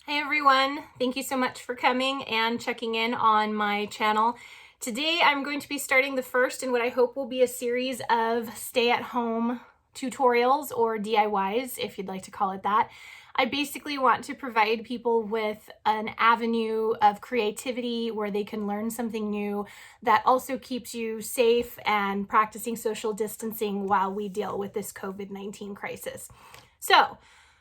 Hey everyone, thank you so much for coming and checking in on my channel. Today I'm going to be starting the first in what I hope will be a series of stay-at-home tutorials or DIYs, if you'd like to call it that. I basically want to provide people with an avenue of creativity where they can learn something new that also keeps you safe and practicing social distancing while we deal with this COVID-19 crisis. So,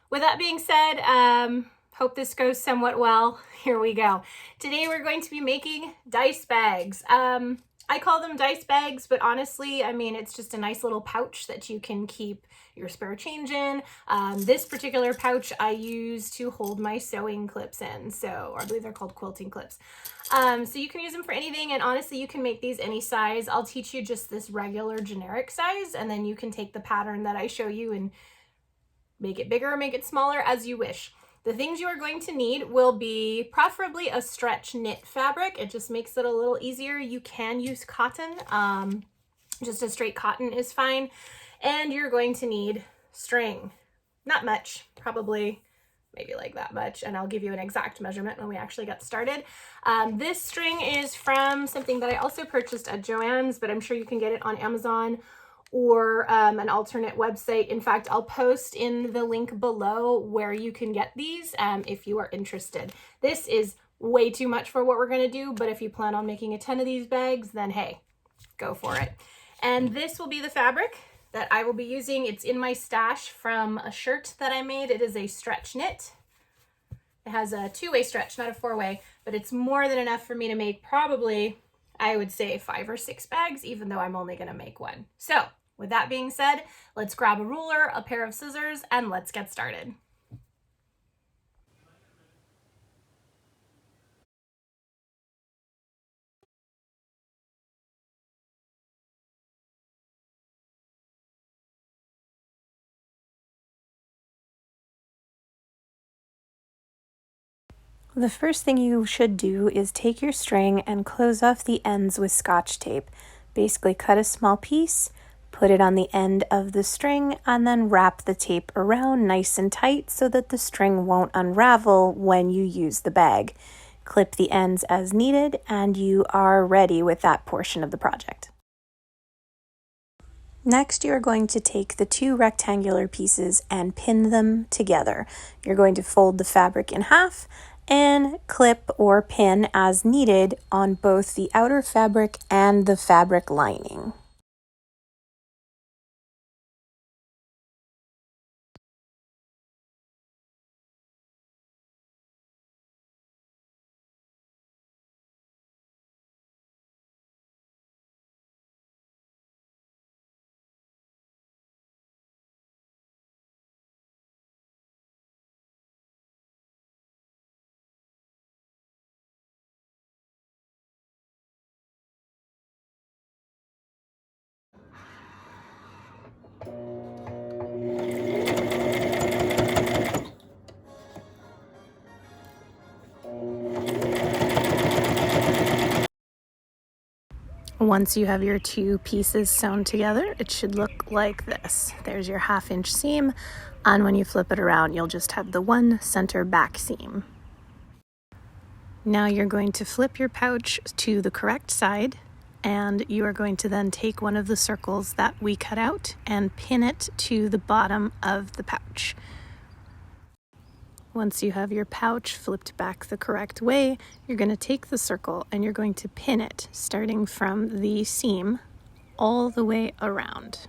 with that being said, hope this goes somewhat well. Here we go. Today we're going to be making dice bags. I call them dice bags, but honestly, I mean, it's just a nice little pouch that you can keep your spare change in. This particular pouch I use to hold my sewing clips in. Or I believe they're called quilting clips. So you can use them for anything, and honestly, you can make these any size. I'll teach you just this regular generic size, and then you can take the pattern that I show you and make it bigger or make it smaller as you wish. The things you are going to need will be preferably a stretch knit fabric. It just makes it a little easier. You can use cotton. Just a straight cotton is fine. And you're going to need string. Not much, probably maybe like that much, and I'll give you an exact measurement when we actually get started. This string is from something that I also purchased at Joann's, but I'm sure you can get it on Amazon or an alternate website. In fact, I'll post in the link below where you can get these if you are interested. This is way too much for what we're going to do, but if you plan on making a ton of these bags, then hey, go for it. And this will be the fabric that I will be using. It's in my stash from a shirt that I made. It is a stretch knit. It has a two-way stretch, not a four-way, but it's more than enough for me to make probably, I would say, 5 or 6 bags, even though I'm only going to make one. So with that being said, let's grab a ruler, a pair of scissors, and let's get started. The first thing you should do is take your string and close off the ends with Scotch tape. Basically cut a small piece, put it on the end of the string, and then wrap the tape around nice and tight so that the string won't unravel when you use the bag. Clip the ends as needed, and you are ready with that portion of the project. Next, you're going to take the 2 rectangular pieces and pin them together. You're going to fold the fabric in half and clip or pin as needed on both the outer fabric and the fabric lining. Once you have your 2 pieces sewn together, it should look like this. There's your 1/2 inch seam, and when you flip it around, you'll just have the one center back seam. Now you're going to flip your pouch to the correct side, and you are going to then take one of the circles that we cut out and pin it to the bottom of the pouch. Once you have your pouch flipped back the correct way, you're going to take the circle and you're going to pin it starting from the seam all the way around.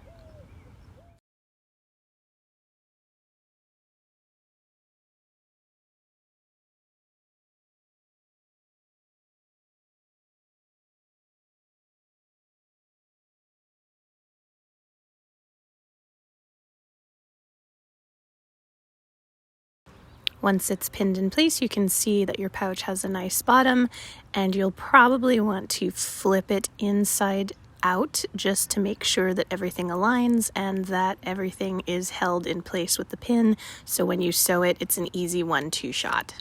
Once it's pinned in place, you can see that your pouch has a nice bottom, and you'll probably want to flip it inside out just to make sure that everything aligns and that everything is held in place with the pin, so when you sew it, it's an easy 1-2 shot.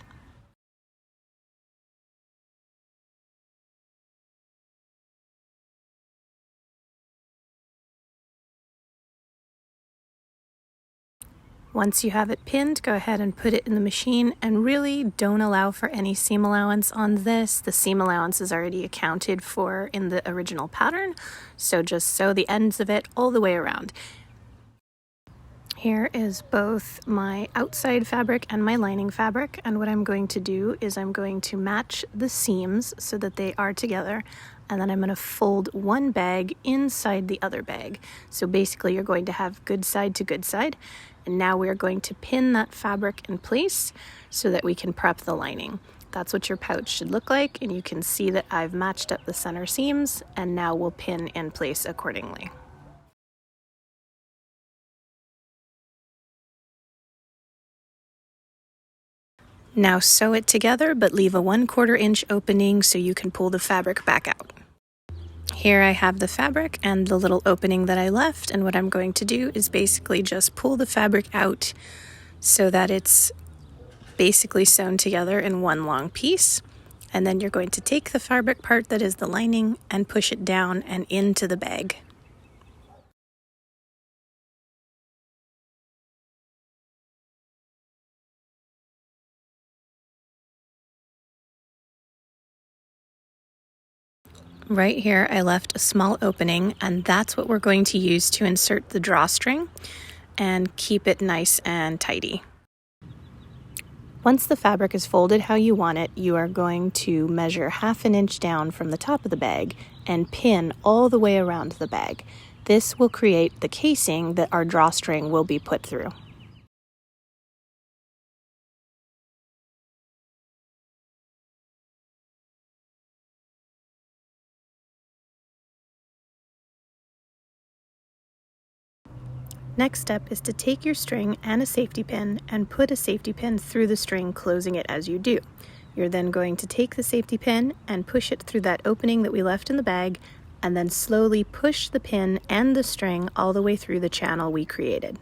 Once you have it pinned, go ahead and put it in the machine, and really don't allow for any seam allowance on this. The seam allowance is already accounted for in the original pattern, so just sew the ends of it all the way around. Here is both my outside fabric and my lining fabric, and what I'm going to do is I'm going to match the seams so that they are together, and then I'm going to fold one bag inside the other bag. So basically you're going to have good side to good side, and now we're going to pin that fabric in place so that we can prep the lining. That's what your pouch should look like, and you can see that I've matched up the center seams, and now we'll pin in place accordingly. Now sew it together, but leave a 1/4 inch opening so you can pull the fabric back out. Here I have the fabric and the little opening that I left, and what I'm going to do is basically just pull the fabric out so that it's basically sewn together in one long piece. And then you're going to take the fabric part that is the lining and push it down and into the bag. Right here I left a small opening, and that's what we're going to use to insert the drawstring and keep it nice and tidy. Once the fabric is folded how you want it, you are going to measure 1/2 inch down from the top of the bag and pin all the way around the bag. This will create the casing that our drawstring will be put through. Next step is to take your string and a safety pin and put a safety pin through the string, closing it as you do. You're then going to take the safety pin and push it through that opening that we left in the bag, and then slowly push the pin and the string all the way through the channel we created.